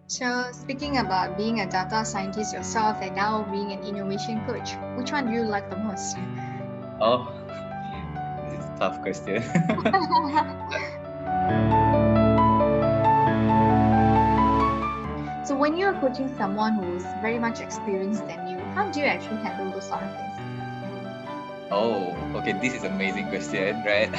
So, speaking about being a data scientist yourself and now being an innovation coach, which one do you like the most? Oh, this is a tough question. So, when you're coaching someone who's very much experienced than you, how do you actually handle those sort of things? Oh, okay, this is an amazing question, right?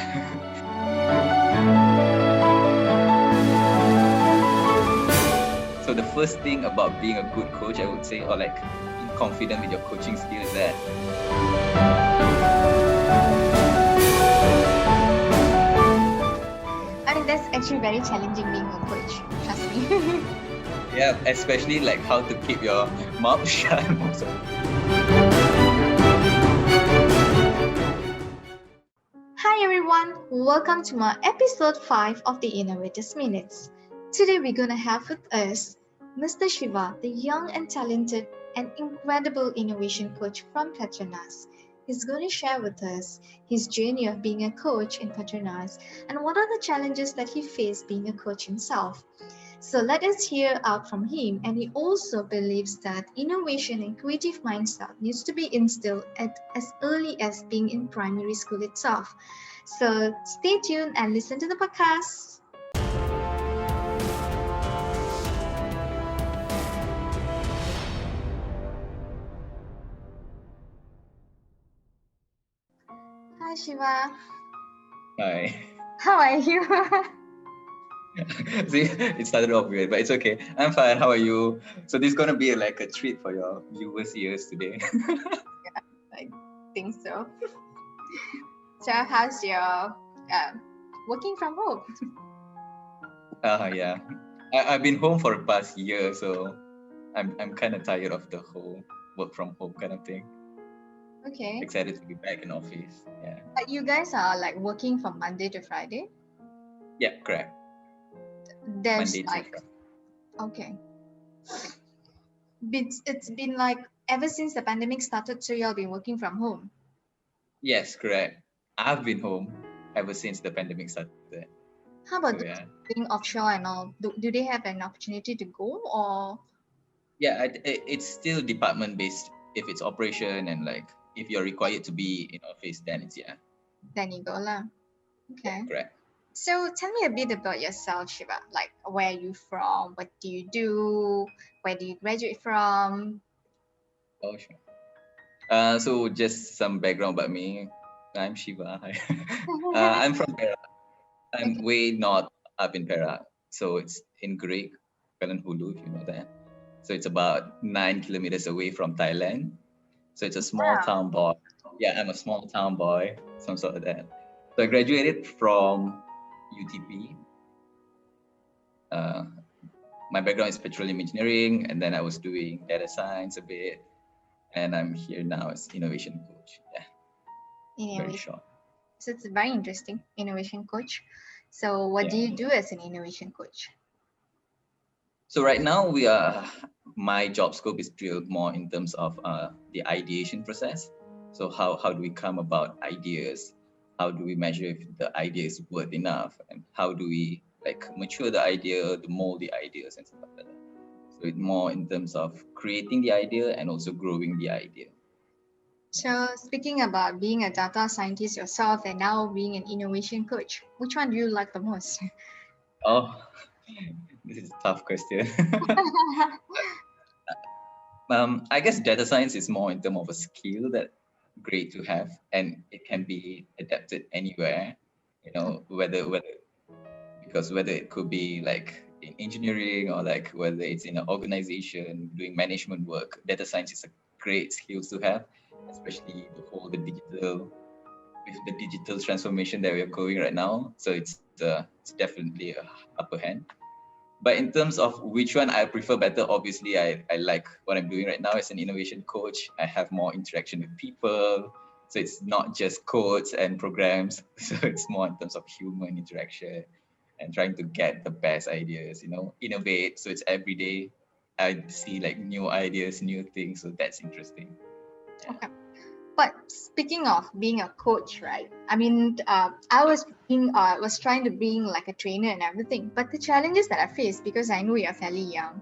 So the first thing about being a good coach, I would say, or like being confident with your coaching skill is that I mean, that's actually very challenging being a coach, trust me. yeah, especially like how to keep your mouth shut most of Hi everyone, welcome to my episode 5 of the Innovators Minutes. Today we're gonna have with us Mr. Shiva, the young and talented and incredible innovation coach from Petronas. He's going to share with us his journey of being a coach in Petronas and what are the challenges that he faced being a coach himself. So let us hear out from him. And he also believes that innovation and creative mindset needs to be instilled at as early as being in primary school itself. So stay tuned and listen to the podcast. Hi Shiva, Hi. how are you? See, it started off weird, but it's okay. I'm fine. How are you? So this is gonna be like a treat for your viewers' ears today. I think so. So how's your working from home? Yeah. I've been home for the past year, so I'm kind of tired of the whole work from home kind of thing. Okay. Excited to be back in office. Yeah. But you guys are like working from Monday to Friday? Yeah, correct. There's Monday to like, Friday. okay. It's been like ever since the pandemic started, so you'll been working from home. Yes, correct. I've been home ever since the pandemic started. How So about yeah. those being offshore and all? Do they have an opportunity to go or Yeah, it's still department based. If it's operation and like if you're required to be in office, then it's yeah. then you go lah? Yeah, Okay. correct. So tell me a bit about yourself, Shiva. Like where are you from? What do you do? Where do you graduate from? Oh sure. So just some background about me. I'm Shiva. Hi. I'm from Perak. I'm Okay. way north up in Perak. So it's in Greek, Hulu, if you know that. So it's about 9 kilometers away from Thailand. So it's a small Wow. town boy. Yeah, I'm a small town boy, some sort of that. So I graduated from UTP. Uh, my background is petroleum engineering, and then I was doing data science a bit, and I'm here now as innovation coach. Yeah, very Innovation. short. So it's very interesting. Innovation coach. So what do Yeah. you do as an innovation coach? So right now my job scope is drilled more in terms of the ideation process. So how do we come about ideas? How do we measure if the idea is worth enough? And how do we like mature the idea, to mold the ideas and stuff like that? So it's more in terms of creating the idea and also growing the idea. So speaking about being a data scientist yourself and now being an innovation coach, which one do you like the most? Oh, this is a tough question. I guess data science is more in terms of a skill that great to have, and it can be adapted anywhere. You know, whether it could be like in engineering or like whether it's in an organization doing management work, data science is a great skills to have, especially the digital with the digital transformation that we are going right now. So it's definitely a upper hand. But in terms of which one I prefer better, obviously I like what I'm doing right now as an innovation coach. I have more interaction with people. So it's not just codes and programs. So it's more in terms of human interaction and trying to get the best ideas, innovate. So it's every day I see like new ideas, new things. So that's interesting. Yeah. Okay. But speaking of being a coach, right? I mean, I was trying to being like a trainer and everything. But the challenges that I faced because I know you're fairly young.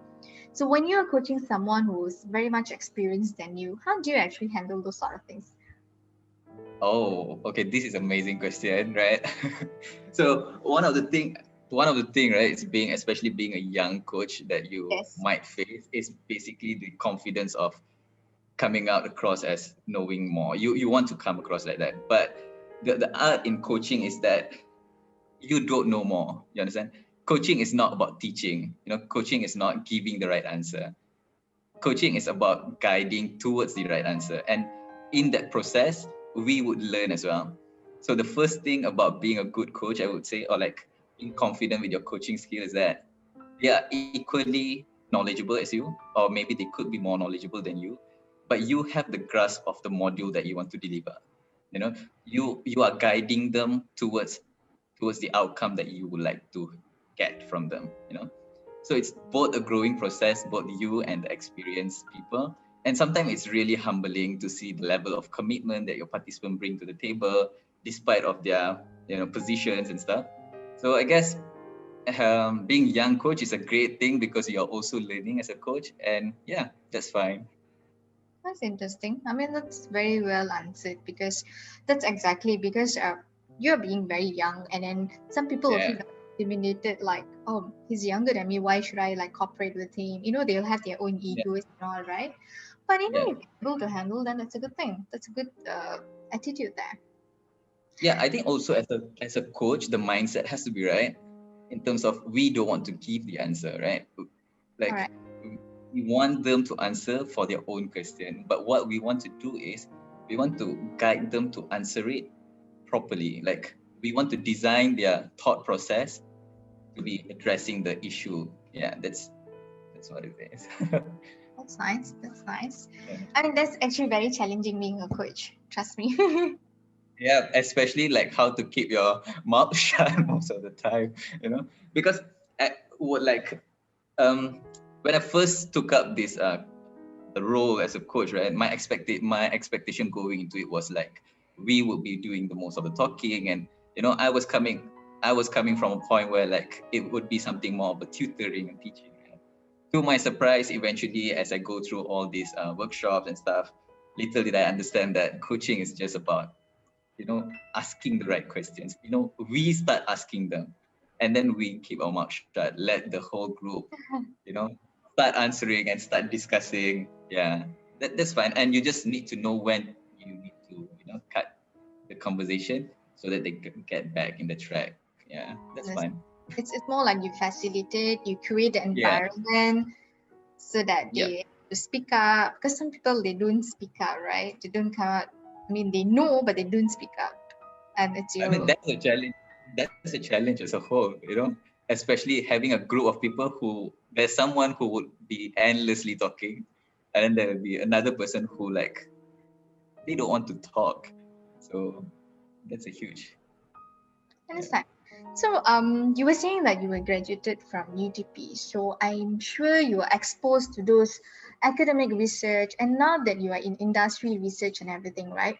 So when you're coaching someone who's very much experienced than you, how do you actually handle those sort of things? Oh, okay. This is amazing question, right? So one of the thing, right, is being, especially being a young coach, that you Yes. might face is basically the confidence of coming out across as knowing more. You want to come across like that, but the art in coaching is that you don't know more. You understand? Coaching is not about teaching. Coaching is not giving the right answer. Coaching is about guiding towards the right answer. And in that process, we would learn as well. So the first thing about being a good coach, I would say, or like being confident with your coaching skill, is that they are equally knowledgeable as you, or maybe they could be more knowledgeable than you, but you have the grasp of the module that you want to deliver. You know, you are guiding them towards the outcome that you would like to get from them. So it's both a growing process, both you and the experienced people. And sometimes it's really humbling to see the level of commitment that your participants bring to the table, despite of their positions and stuff. So I guess being young coach is a great thing because you're also learning as a coach, and yeah, that's fine. That's interesting. I mean, that's very well answered because that's exactly because you're being very young, and then some people will feel Yeah, like intimidated, like, oh, he's younger than me. Why should I like cooperate with him? They'll have their own yeah, egos and all, right? But yeah, if you're able to handle, then that's a good thing. That's a good attitude there. yeah. I think also as a coach, the mindset has to be right in terms of we don't want to give the answer, right? All Like right. we want them to answer for their own question, but what we want to do is we want to guide them to answer it properly. Like we want to design their thought process to be addressing the issue. Yeah, that's what it is. That's nice. That's nice. Yeah. I mean, that's actually very challenging being a coach. Trust me. Yeah, especially like how to keep your mouth shut most of the time, because I would like when I first took up this the role as a coach, right? My expectation going into it was like we would be doing the most of the talking, and I was coming from a point where like it would be something more of a tutoring and teaching. And to my surprise, eventually, as I go through all these workshops and stuff, little did I understand that coaching is just about asking the right questions. We start asking them, and then we keep our mouth shut, let the whole group, you know, start answering and start discussing. Yeah, that's fine. And you just need to know when you need to, cut the conversation so that they can get back in the track. Yeah, that's fine. Yes. It's more like you facilitate, you create the Yeah, environment so that yep. they to speak up. Because some people they don't speak up, right? They don't come out. I mean, they know, but they don't speak up, and it's I mean, your that's a challenge. That's a challenge as a whole. Especially having a group of people who there's someone who would be endlessly talking, and then there will be another person who like they don't want to talk. So that's a huge, yeah, understand. So, you were saying that you were graduated from UTP, so I'm sure you were exposed to those academic research, and now that you are in industry research and everything, right?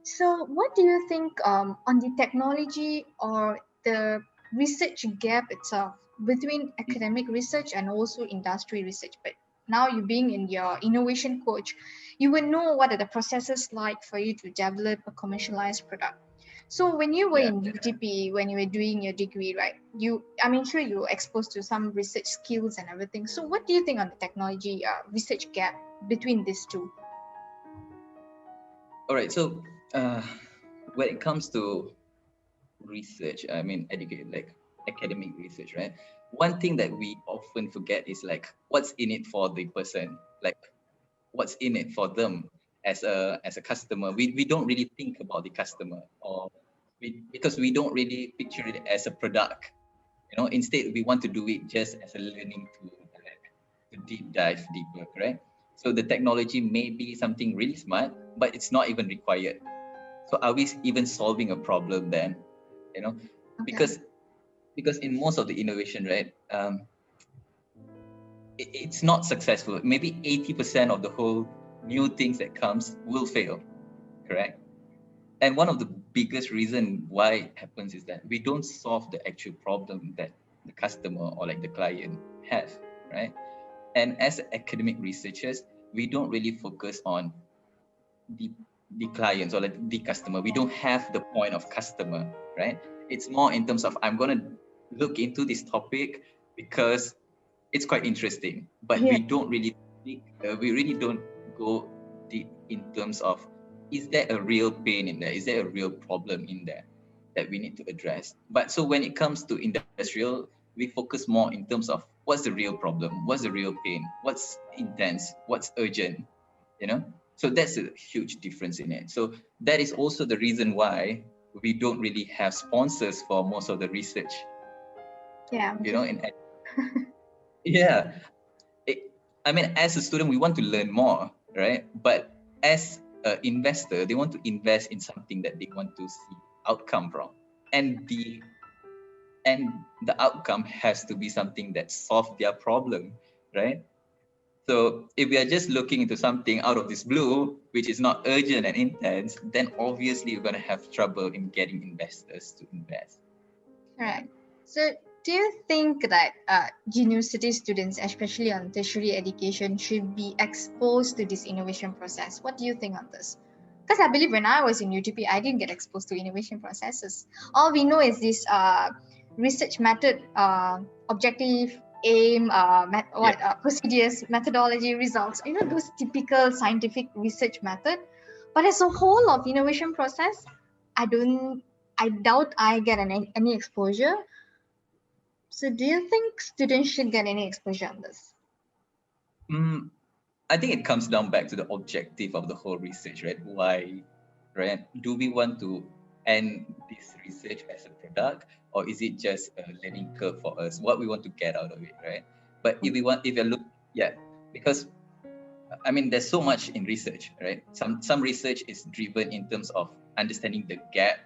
So, what do you think on the technology or the research gap itself between academic research and also industry research? But now you being in your innovation coach, you will know what are the processes like for you to develop a commercialized product. So when you were yeah. in UTP, when you were doing your degree, right? I mean, sure, you were exposed to some research skills and everything. So what do you think on the technology research gap between these two? All right. So uh, when it comes to research, I mean, like academic research, right? One thing that we often forget is like what's in it for the person, like what's in it for them as a customer. We don't really think about the customer, or because we don't really picture it as a product. Instead we want to do it just as a learning tool, like to deep dive deeper, correct? So the technology may be something really smart, but it's not even required. So are we even solving a problem then? you know Okay. because because in most of the innovation, right, it's not successful. Maybe 80% of the whole new things that comes will fail, correct? And one of the biggest reason why it happens is that we don't solve the actual problem that the customer or like the client have, right? And as academic researchers, we don't really focus on the clients or like the customer. We don't have the point of customer, right? It's more in terms of I'm going to look into this topic because it's quite interesting, but Yeah. we don't really we really don't go deep in terms of, is there a real pain in there? Is there a real problem in there that we need to address? But so when it comes to industrial, we focus more in terms of what's the real problem, what's the real pain, what's intense, what's urgent, you know. So that's a huge difference in it. So that is also the reason why we don't really have sponsors for most of the research, Yeah. you know. In yeah, I mean, as a student, we want to learn more, right? But as an investor, they want to invest in something that they want to see outcome from, and the outcome has to be something that solves their problem, right? So if we are just looking into something out of this blue, which is not urgent and intense, then obviously we're going to have trouble in getting investors to invest. Correct. So, do you think that university students, especially on tertiary education, should be exposed to this innovation process? What do you think on this? Because I believe when I was in UTP, I didn't get exposed to innovation processes. All we know is this research method, objective, aim, Yeah. procedures, methodology, results. You know, those typical scientific research method. But as a whole of innovation process, I don't. I doubt I get any exposure. So, do you think students should get any exposure on this? Mm, I think it comes down back to the objective of the whole research, right? Why, right? Do we want to end this research as a product, or is it just a learning curve for us? What we want to get out of it, right? But if you look, yeah, because I mean, there's so much in research, right? Some research is driven in terms of understanding the gap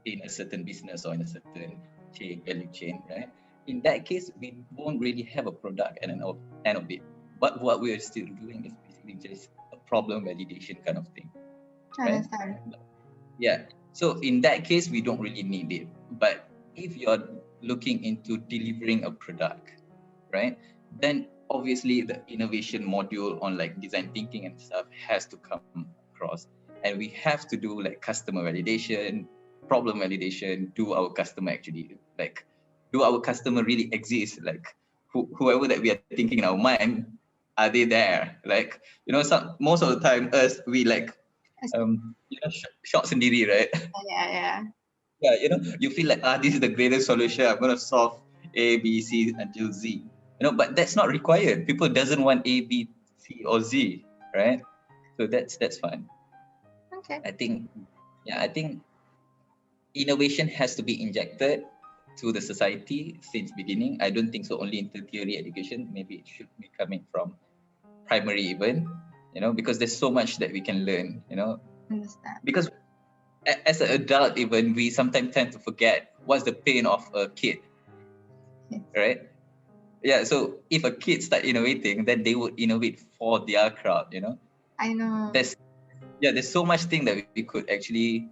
in a certain business or in a certain value chain, right? In that case, we won't really have a product at an end of it. But what we are still doing is basically just a problem validation kind of thing, I right? understand. Yeah. So in that case, we don't really need it. But if you're looking into delivering a product, right, then obviously the innovation module on like design thinking and stuff has to come across. And we have to do like customer validation, problem validation, do our customer actually like, do our customer really exist? Like whoever that we are thinking in our mind, are they there? Like, you know, most of the time us, we like you know, short sendiri, right? Yeah, yeah. Yeah, you know, you feel like, this is the greatest solution. I'm going to solve A, B, C until Z. You know, but that's not required. People doesn't want A, B, C, or Z, right? So that's fine. Okay. I think, yeah, I think innovation has to be injected to the society since beginning. I don't think so only in tertiary education. Maybe it should be coming from primary even, you know, because there's so much that we can learn, you know, Understand. because as an adult even we sometimes tend to forget what's the pain of a kid, Yes. right? Yeah, so if a kid start innovating, then they would innovate for their crowd, you know. I know. There's so much thing that we could actually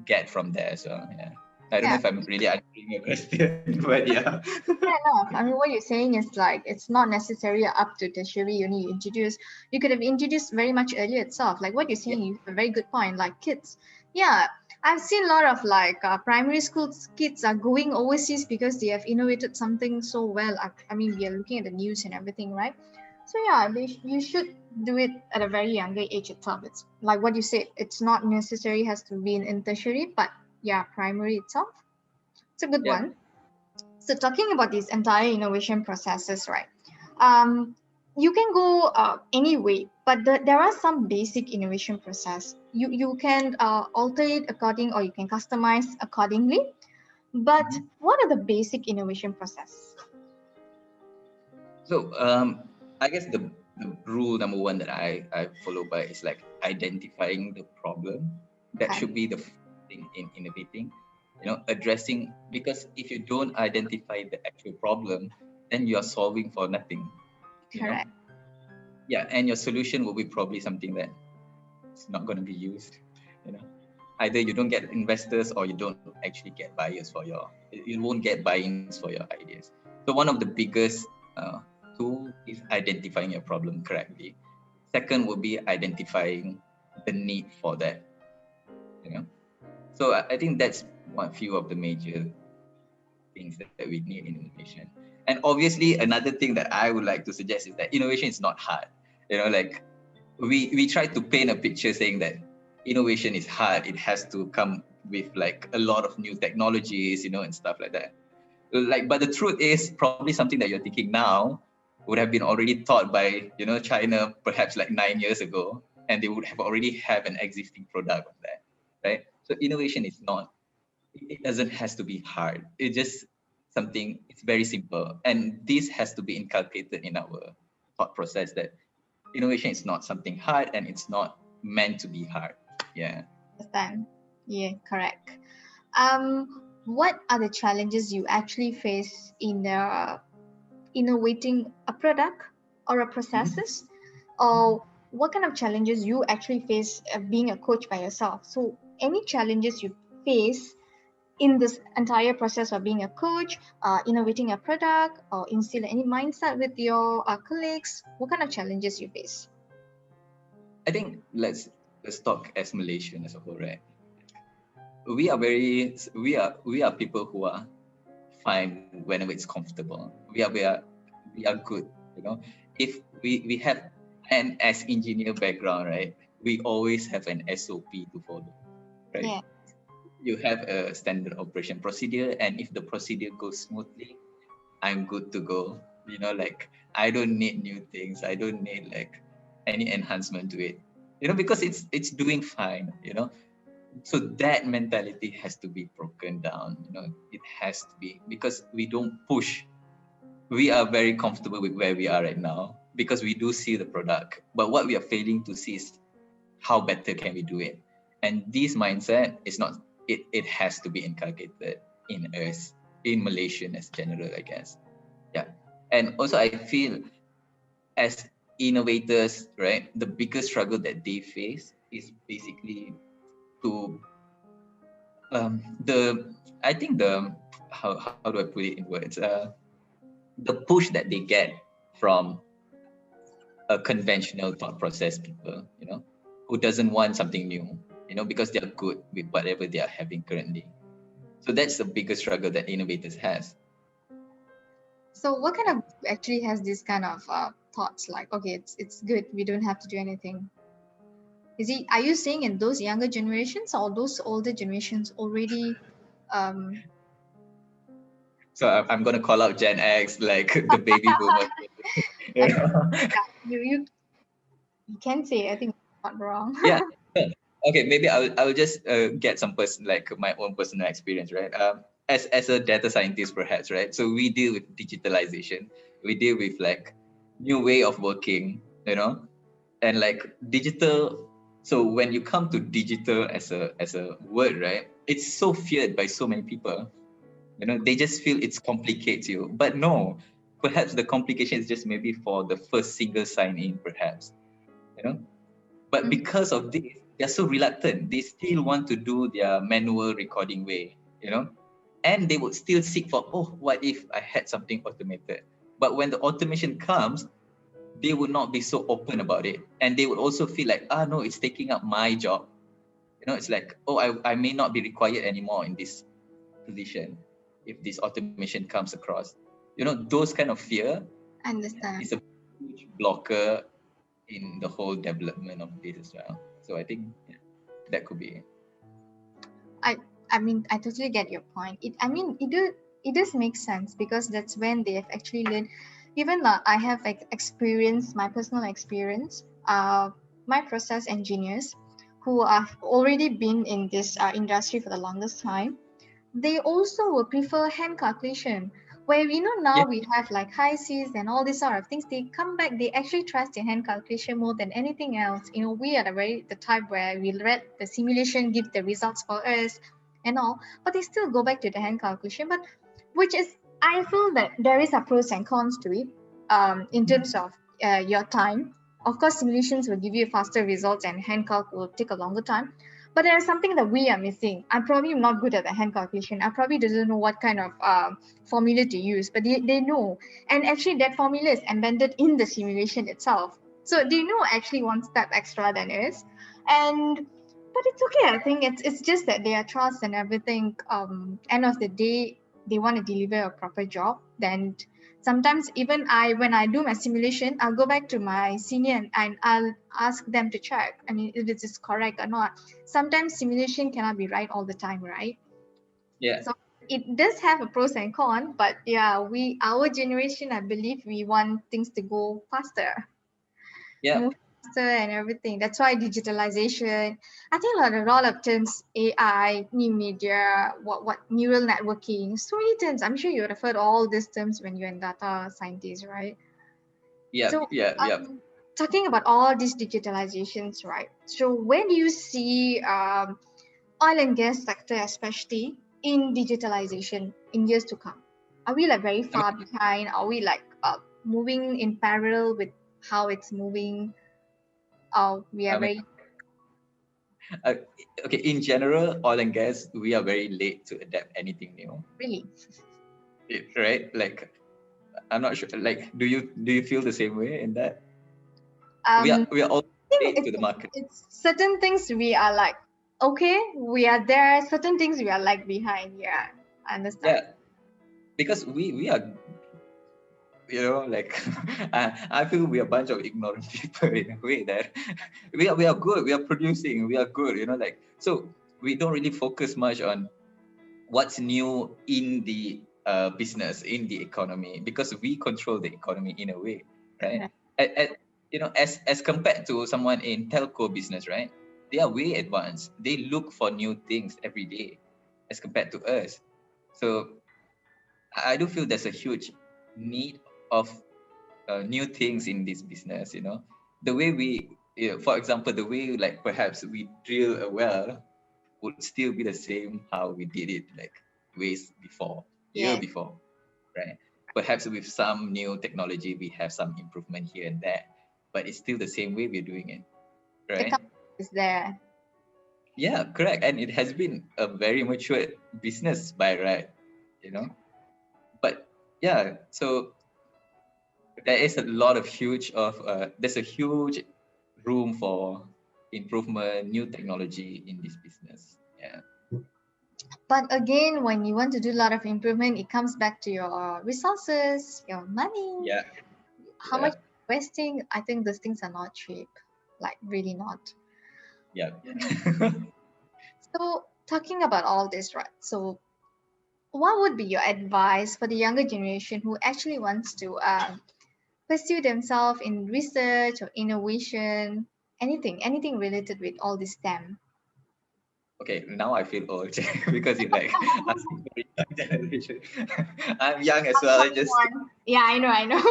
get from there. So yeah, I don't know Yeah. if I'm really answering your question, but yeah. Fair enough. I mean, what you're saying is like it's not necessarily up to tertiary uni you introduce. You could have introduced very much earlier itself. Like what you're Yeah. saying, you have a very good point. Like kids, yeah, I've seen a lot of like primary school kids are going overseas because they have innovated something so well. I mean, we are looking at the news and everything, right? So yeah, you should do it at a very younger age itself. It's like what you said. It's not necessary has to be in tertiary, but yeah, primary itself. It's a good Yeah. one. So talking about these entire innovation processes, right? Um, you can go any way, but there are some basic innovation process. You can alter it according, or you can customize accordingly. But Mhm. what are the basic innovation process? So I guess the rule number one that I follow by is like identifying the problem. That Okay, should be the thing in innovating, you know, addressing, because if you don't identify the actual problem, then you are solving for nothing, you know. correct. Yeah, and your solution will be probably something that it's not going to be used, you know. Either you don't get investors or you don't actually get buyers for your, you won't get buy-ins for your ideas. So one of the biggest Two is identifying your problem correctly. Second would be identifying the need for that. You know, so I think that's one few of the major things that we need in innovation. And obviously, another thing that I would like to suggest is that innovation is not hard. Like we try to paint a picture saying that innovation is hard. It has to come with like a lot of new technologies, and stuff like that. Like, but the truth is probably something that you're thinking now would have been already thought by China perhaps like 9 years ago, and they would have already have an existing product of that, right? So innovation is not, it doesn't has to be hard. It's just something, it's very simple, and this has to be inculcated in our thought process that innovation is not something hard and it's not meant to be hard. Yeah. Understand? Yeah, correct. What are the challenges you actually face in innovating a product or a processes, or what kind of challenges you actually face being a coach by yourself? So, any challenges you face in this entire process of being a coach, innovating a product, or instill any mindset with your colleagues? What kind of challenges you face? I think let's talk as Malaysian as a whole, right? We are people who are fine whenever it's comfortable. We are good, if we have an as engineer background, right? We always have an SOP to follow, right? Yeah, You have a standard operation procedure, and if the procedure goes smoothly, I'm good to go. Like, I don't need new things. I don't need like any enhancement to it. Because it's doing fine. So that mentality has to be broken down. It has to be, because we don't push. We are very comfortable with where we are right now because we do see the product. But what we are failing to see is how better can we do it. And this mindset is not, it has to be inculcated in us, in Malaysian as general, I guess. Yeah. And also I feel as innovators, right, the biggest struggle that they face is basically to the I think the how do I put it in words? The push that they get from a conventional thought process people, who doesn't want something new, because they're good with whatever they are having currently. So that's the biggest struggle that innovators has. so what kind of actually has this kind of thoughts like, okay, it's good, we don't have to do anything? Are you saying in those younger generations or those older generations already um So I'm gonna call out Gen X, like the baby boomers. I think, yeah, you can say, I think it's not wrong. Yeah. Okay, maybe I'll just get some like my own personal experience, right? As a data scientist, perhaps, right? So we deal with digitalization, we deal with like new way of working, and like digital. So when you come to digital as a word, right, it's so feared by so many people. They just feel it complicates you, but no, perhaps the complication is just maybe for the first single sign in, perhaps, you know but because of this, they're so reluctant. They still want to do their manual recording way, and they would still seek for, oh, what if I had something automated? But when the automation comes, they would not be so open about it. And they would also feel like, no, it's taking up my job. It's like, oh, I may not be required anymore in this position if this automation comes across. Those kind of fear Understand. is a huge blocker in the whole development of this as well. So I think that could be it. I I mean, I totally get your point. It does make sense because that's when they have actually learned. Even I have like experience, my personal experience. My process engineers who have already been in this industry for the longest time, they also will prefer hand calculation, where now Yeah, we have like high seas and all these sort of things. They come back, they actually trust in hand calculation more than anything else. We are the type where we let the simulation give the results for us and all, but they still go back to the hand calculation. But which is, I feel that there is a pros and cons to it. In terms of your time, of course simulations will give you faster results and hand calc will take a longer time. but there's something that we are missing. I'm probably not good at the hand calculation. I probably doesn't know what kind of formula to use, but they know. And actually that formula is embedded in the simulation itself. So they know actually one step extra than us. And but it's okay. I think it's just that their trust and everything. End of the day, they want to deliver a proper job. Then sometimes even when I do my simulation, I'll go back to my senior and I'll ask them to check. I mean, if this is correct or not. Sometimes simulation cannot be right all the time, right? Yeah, So it does have a pros and cons, but yeah, our generation, I believe we want things to go faster, yeah, move faster and everything. That's why digitalization, I think a lot of terms, AI, new media, what neural networking, so many terms. I'm sure you would have heard all these terms when you're in data scientist, right? yeah, So yeah, yeah. talking about all these digitalizations, right? So where do you see oil and gas sector, especially in digitalization in years to come? Are we like very I mean, far behind? Are we like moving in parallel with how it's moving? We are I mean, very uh, okay. In general, oil and gas, we are very late to adapt anything new, really. right? Like, I'm not sure. Like, do you feel the same way in that? We are all I think late to the market. it's certain things we are like okay, we are there. Certain things we are like behind. Yeah, I understand. Yeah, because we are, like I feel we are a bunch of ignorant people in a way that we are good, we are producing, we are good, like, so we don't really focus much on what's new in the business, in the economy, because we control the economy in a way, right? Correct. As compared to someone in telco business, right? They are way advanced. They look for new things every day as compared to us. So I do feel there's a huge need of new things in this business. The way for example, the way, like, perhaps we drill a well would still be the same how we did it, like, ways before, year Yes, before, right? Perhaps with some new technology we have some improvement here and there, but it's still the same way we're doing it, the right? company is there. Yeah, correct. And it has been a very mature business by right, you know but yeah, so there is a lot of huge of there's a huge room for improvement, new technology in this business. Yeah, But again, when you want to do a lot of improvement, it comes back to your resources, your money, yeah, how yeah, much investing. I think those things are not cheap, like really not. yeah. So talking about all this, right? So what would be your advice for the younger generation who actually wants to pursue themselves in research or innovation, anything related with all this STEM? Okay, now I feel old because you're like asking for the young generation. I'm young as well. Upcoming one. Yeah, I know.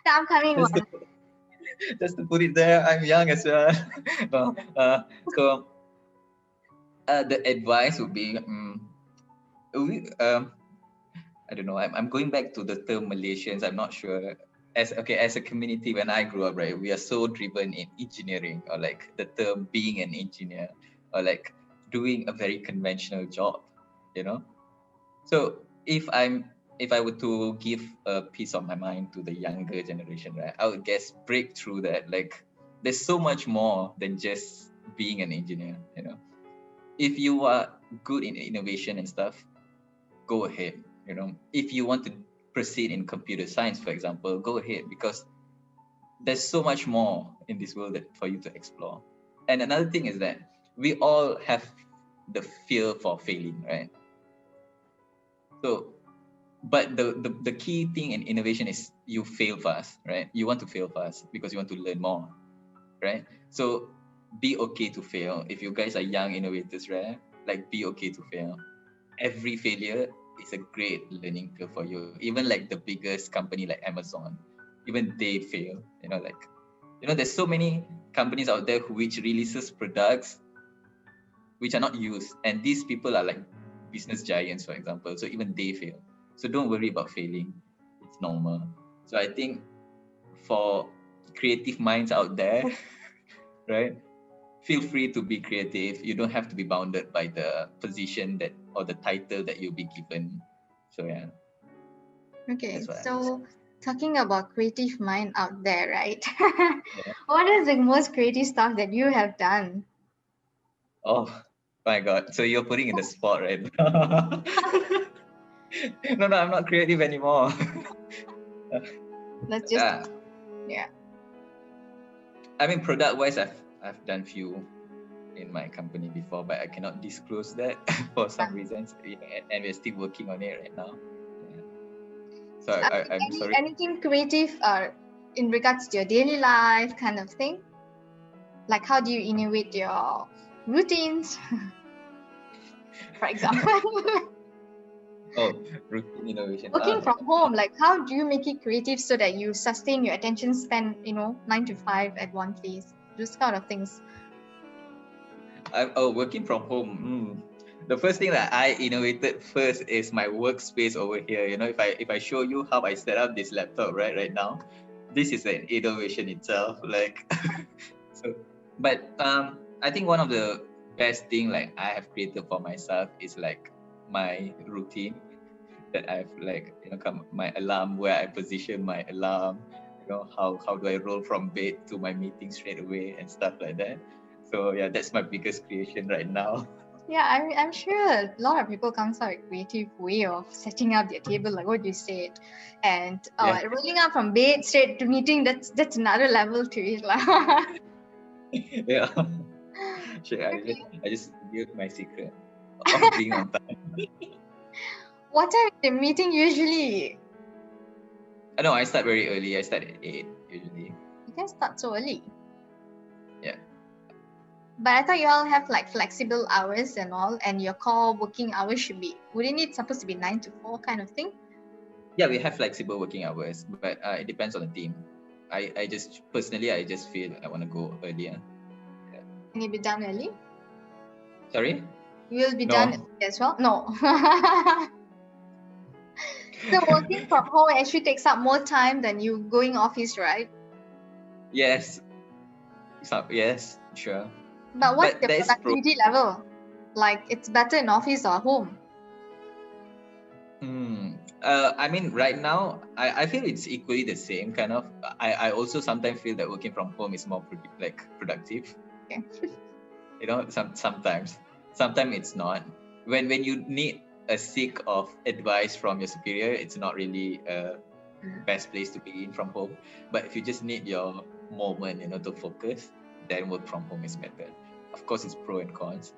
The upcoming Just to, one. just to put it there, I'm young as well. No, so the advice would be, we, I don't know. I'm going back to the term Malaysians. I'm not sure. As a community, when I grew up, right, we are so driven in engineering, or like the term being an engineer, or like doing a very conventional job, you know. So if I were to give a piece of my mind to the younger generation, right, I would guess break through that. Like, there's so much more than just being an engineer. If you are good in innovation and stuff, go ahead. If you want to proceed in computer science, for example, go ahead, because there's so much more in this world for you to explore. And another thing is that we all have the fear for failing, right? So, but the key thing in innovation is you fail fast, right? You want to fail fast because you want to learn more, right? So be okay to fail. If you guys are young innovators, right, like, be okay to fail. Every failure is a great learning curve for you. Even like the biggest company like Amazon, even they fail. There's so many companies out there which releases products which are not used, and these people are like business giants, for example. So even they fail. So don't worry about failing. It's normal. So I think for creative minds out there, right? feel free to be creative. You don't have to be bounded by the position that or the title that you'll be given. So yeah, Okay, that's what I would say. so talking about creative mind out there, right? Yeah. What is the most creative stuff that you have done? Oh my God. So you're putting in the spot right now. No, I'm not creative anymore. Let's just, uh, yeah. I mean, product-wise, I've done few in my company before, but I cannot disclose that for some reasons, and we're still working on it right now. Yeah. So So, I'm sorry. anything creative in regards to your daily life kind of thing? Like how do you innovate your routines, for example? Oh, routine innovation. Working from home, like how do you make it creative so that you sustain your attention span, 9 to 5 at one place? Those kind of things. Working from home. The first thing that I innovated first is my workspace over here. If I show you how I set up this laptop right now, this is an innovation itself. Like, so, but I think one of the best thing like I have created for myself is like my routine that I've like my alarm, where I position my alarm. How do I roll from bed to my meeting straight away and stuff like that. So yeah, that's my biggest creation right now. Yeah, I'm sure a lot of people comes up with a creative way of setting up their table, like what you said, and Yeah. rolling up from bed straight to meeting. That's another level to it, lah. Yeah. Sure, Okay. I just revealed my secret of being on time. What time is the meeting usually? No, I start very early. I start at 8 usually. You can start so early. Yeah. But I thought you all have like flexible hours and all, and your core working hours wouldn't it supposed to be 9 to 4 kind of thing? Yeah, we have flexible working hours, but it depends on the team. I just personally, I just feel I want to go earlier. Yeah. Can you be done early? Sorry? You will be No. done early as well? No. So working from home actually takes up more time than you going office, right? Yes. Yes, sure. But what's But the there is pro. productivity level? Like it's better in office or home? I mean, right now, I feel it's equally the same kind of. I also sometimes feel that working from home is more productive. Okay. Sometimes it's not. When you need a seek of advice from your superior, it's not really a best place to be in from home. But if you just need your moment, to focus, then work from home is better. Of course, it's pro and cons.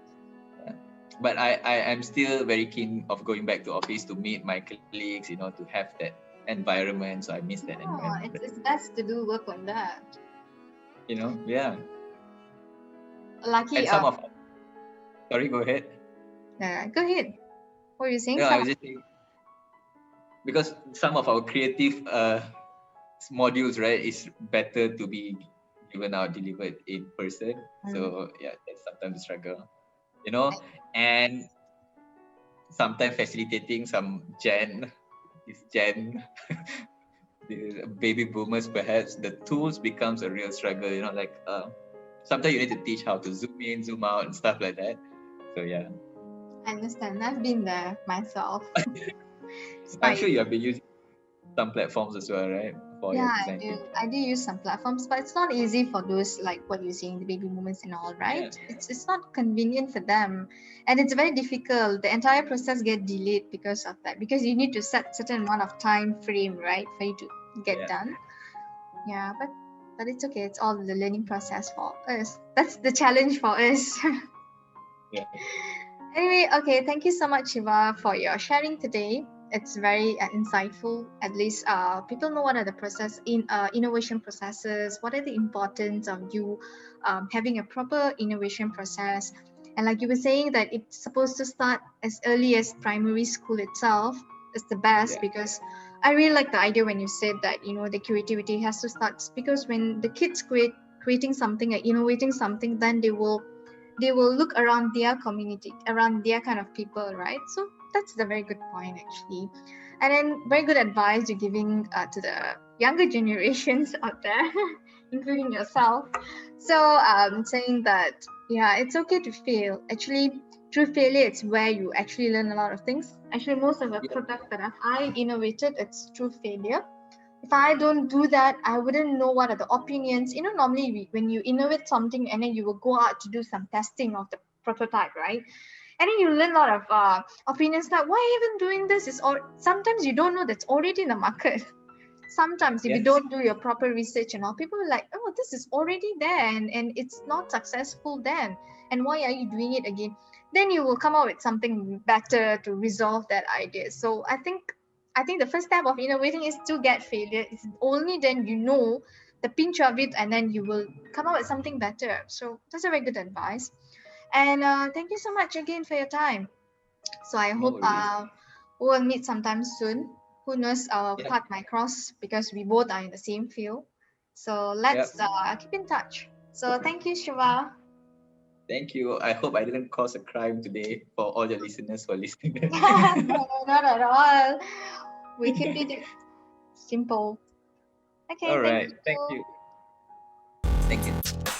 Yeah. But I am still very keen of going back to office to meet my colleagues, to have that environment. So I miss that environment. It's best to do work like that. Yeah. Lucky. And sorry, go ahead. Go ahead. What were you saying? No, I was just saying, because some of our creative modules, right, is better to be given out, delivered in person. So yeah, that's sometimes a struggle, and sometimes facilitating some the baby boomers, perhaps the tools becomes a real struggle, like sometimes you need to teach how to zoom in, zoom out and stuff like that. So yeah. I understand. I've been there myself. I'm sure you have been using some platforms as well, right? For your Yeah, I design do. thinking. I do use some platforms, but it's not easy for those like what you're saying, the baby boomers and all, right? Yeah. It's not convenient for them, and it's very difficult. The entire process get delayed because of that. Because you need to set certain amount of time frame, right, for you to get done. Yeah, but it's okay. It's all the learning process for us. That's the challenge for us. Yeah. Anyway, okay, thank you so much, Shiva, for your sharing today. It's very insightful. At least people know what are the innovation processes, what are the importance of you having a proper innovation process. And like you were saying that it's supposed to start as early as primary school itself is the best, because I really like the idea when you said that, the creativity has to start, because when the kids creating something or innovating something, then they will look around their community, around their kind of people, right? So that's the very good point, actually. And then very good advice you're giving to the younger generations out there. including yourself. So saying that, yeah, it's okay to fail. Actually, through failure, it's where you actually learn a lot of things. Actually, most of the Yeah. products that I innovated, it's through failure. If I don't do that, I wouldn't know what are the opinions. Normally when you innovate something and then you will go out to do some testing of the prototype, right? And then you learn a lot of opinions like, why even doing this? Is or sometimes you don't know that's already in the market. Sometimes if you Yes. don't do your proper research and all, people are like, oh, this is already there and it's not successful then, and why are you doing it again? Then you will come up with something better to resolve that idea. So I think the first step of innovating is to get failure. It's only then you know the pinch of it, and then you will come up with something better. So that's a very good advice. And thank you so much again for your time. So I No hope worries. we'll meet sometime soon. Who knows, our Yeah. path might cross because we both are in the same field. So Yeah. let's keep in touch. So thank you, Shiva. Thank you. I hope I didn't cause a crime today for all your listeners for listening. No, not at all. We keep it simple. Okay, All thank right. Thank you. you. Thank you.